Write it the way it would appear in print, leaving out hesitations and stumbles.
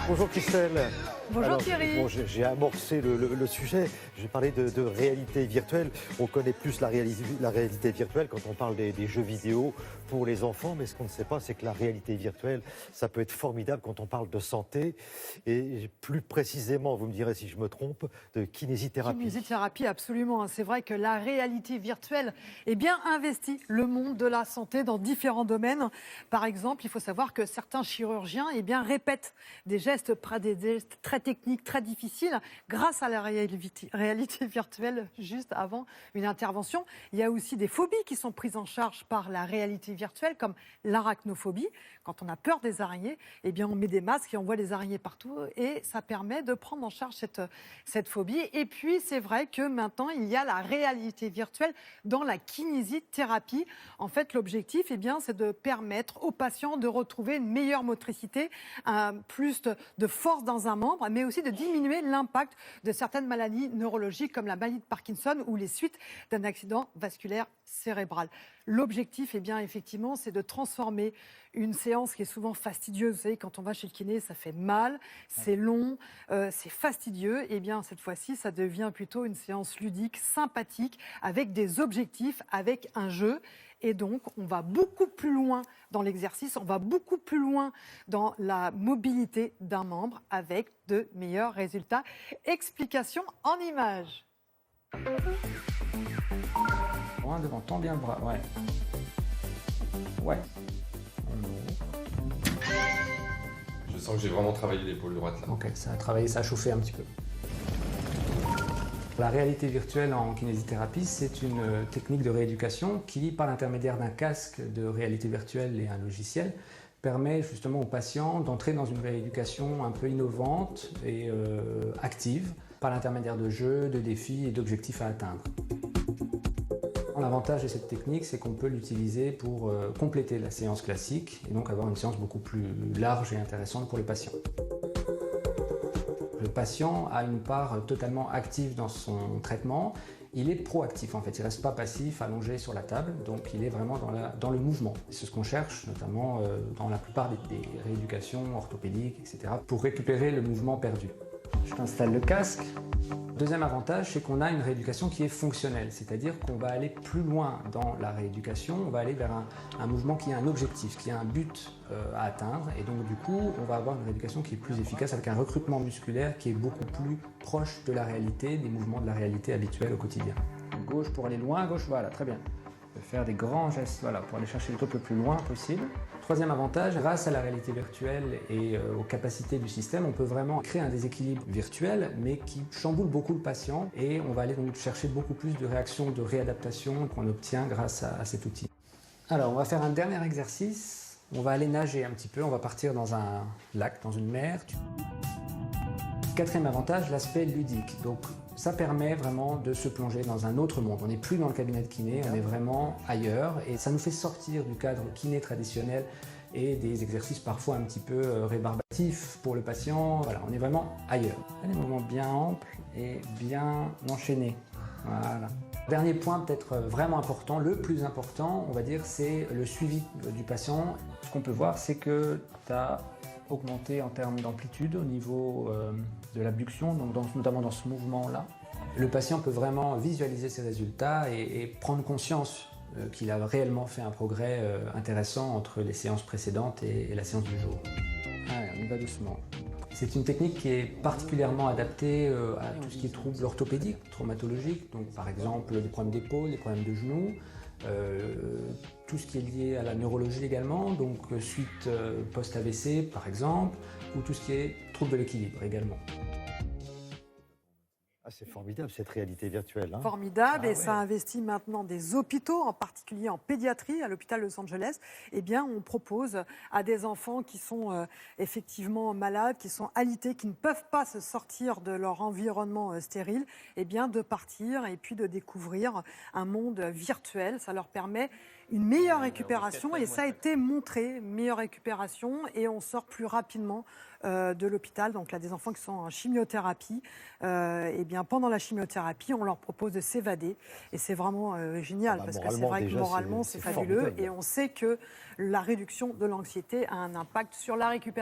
Bonjour Christelle. Bonjour Thierry. Bon, j'ai amorcé le sujet, j'ai parlé de réalité virtuelle. On connaît plus la réalité virtuelle quand on parle des jeux vidéo pour les enfants, mais ce qu'on ne sait pas, c'est que la réalité virtuelle, ça peut être formidable quand on parle de santé et plus précisément, vous me direz si je me trompe, de kinésithérapie. Kinésithérapie, absolument. C'est vrai que la réalité virtuelle est bien investie le monde de la santé dans différents domaines. Par exemple, il faut savoir que certains chirurgiens répètent des gestes très techniques, très difficiles, grâce à la réalité virtuelle juste avant une intervention. Il y a aussi des phobies qui sont prises en charge par la réalité virtuelle, comme l'arachnophobie. Quand on a peur des araignées, on met des masques et on voit les araignées partout et ça permet de prendre en charge cette phobie. Et puis, c'est vrai que maintenant, il y a la réalité virtuelle dans la kinésithérapie. En fait, l'objectif, c'est de permettre aux patients de retrouver une meilleure motricité, plus de force dans un membre, mais aussi de diminuer l'impact de certaines maladies neurologiques comme la maladie de Parkinson ou les suites d'un accident vasculaire cérébral. L'objectif, effectivement, c'est de transformer une séance qui est souvent fastidieuse. Vous savez, quand on va chez le kiné, ça fait mal, c'est long, c'est fastidieux. Cette fois-ci, ça devient plutôt une séance ludique, sympathique, avec des objectifs, avec un jeu. Et donc, on va beaucoup plus loin dans l'exercice, on va beaucoup plus loin dans la mobilité d'un membre avec de meilleurs résultats. Explication en images. Loin devant, tends bien le bras, ouais. Ouais. Je sens que j'ai vraiment travaillé l'épaule droite là. Ok, ça a travaillé, ça a chauffé un petit peu. La réalité virtuelle en kinésithérapie, c'est une technique de rééducation qui, par l'intermédiaire d'un casque de réalité virtuelle et un logiciel, permet justement aux patients d'entrer dans une rééducation un peu innovante et active, par l'intermédiaire de jeux, de défis et d'objectifs à atteindre. L'avantage de cette technique, c'est qu'on peut l'utiliser pour compléter la séance classique et donc avoir une séance beaucoup plus large et intéressante pour le patient. Le patient a une part totalement active dans son traitement. Il est proactif en fait, il ne reste pas passif, allongé sur la table, donc il est vraiment dans le mouvement. C'est ce qu'on cherche, notamment dans la plupart des rééducations orthopédiques, etc., pour récupérer le mouvement perdu. Je t'installe le casque. Deuxième avantage, c'est qu'on a une rééducation qui est fonctionnelle, c'est-à-dire qu'on va aller plus loin dans la rééducation, on va aller vers un mouvement qui a un objectif, qui a un but à atteindre, et donc du coup, on va avoir une rééducation qui est plus efficace avec un recrutement musculaire qui est beaucoup plus proche de la réalité, des mouvements de la réalité habituelle au quotidien. Gauche pour aller loin, gauche, voilà, très bien. On peut faire des grands gestes, voilà, pour aller chercher le truc le plus loin possible. Troisième avantage, grâce à la réalité virtuelle et aux capacités du système, on peut vraiment créer un déséquilibre virtuel, mais qui chamboule beaucoup le patient, et on va aller donc chercher beaucoup plus de réactions de réadaptation qu'on obtient grâce à cet outil. Alors, on va faire un dernier exercice. On va aller nager un petit peu, on va partir dans un lac, dans une mer. Quatrième avantage, l'aspect ludique. Donc, ça permet vraiment de se plonger dans un autre monde. On n'est plus dans le cabinet de kiné, on est vraiment ailleurs, et ça nous fait sortir du cadre kiné traditionnel et des exercices parfois un petit peu rébarbatifs pour le patient. Voilà, on est vraiment ailleurs. Des mouvements bien amples et bien enchaînés. Voilà. Dernier point peut-être vraiment important, le plus important, on va dire, c'est le suivi du patient. Ce qu'on peut voir, c'est que tu as augmenté en termes d'amplitude au niveau de l'abduction, donc notamment dans ce mouvement-là. Le patient peut vraiment visualiser ses résultats et prendre conscience qu'il a réellement fait un progrès intéressant entre les séances précédentes et la séance du jour. Allez, on y va doucement. C'est une technique qui est particulièrement adaptée à tout ce qui est troubles orthopédiques, traumatologiques, donc par exemple des problèmes d'épaule, des problèmes de genoux, tout ce qui est lié à la neurologie également, donc suite post-AVC par exemple, ou tout ce qui est troubles de l'équilibre également. Ah, c'est formidable cette réalité virtuelle. Hein. Formidable, et ça investit maintenant des hôpitaux, en particulier en pédiatrie, à l'hôpital Los Angeles. On propose à des enfants qui sont effectivement malades, qui sont alités, qui ne peuvent pas se sortir de leur environnement stérile, de partir et puis de découvrir un monde virtuel. Ça leur permet une meilleure récupération, et ça a été montré, meilleure récupération, et on sort plus rapidement de l'hôpital. Donc là, des enfants qui sont en chimiothérapie, pendant la chimiothérapie, on leur propose de s'évader, et c'est vraiment génial, parce que c'est vrai que moralement, c'est fabuleux, et on sait que la réduction de l'anxiété a un impact sur la récupération.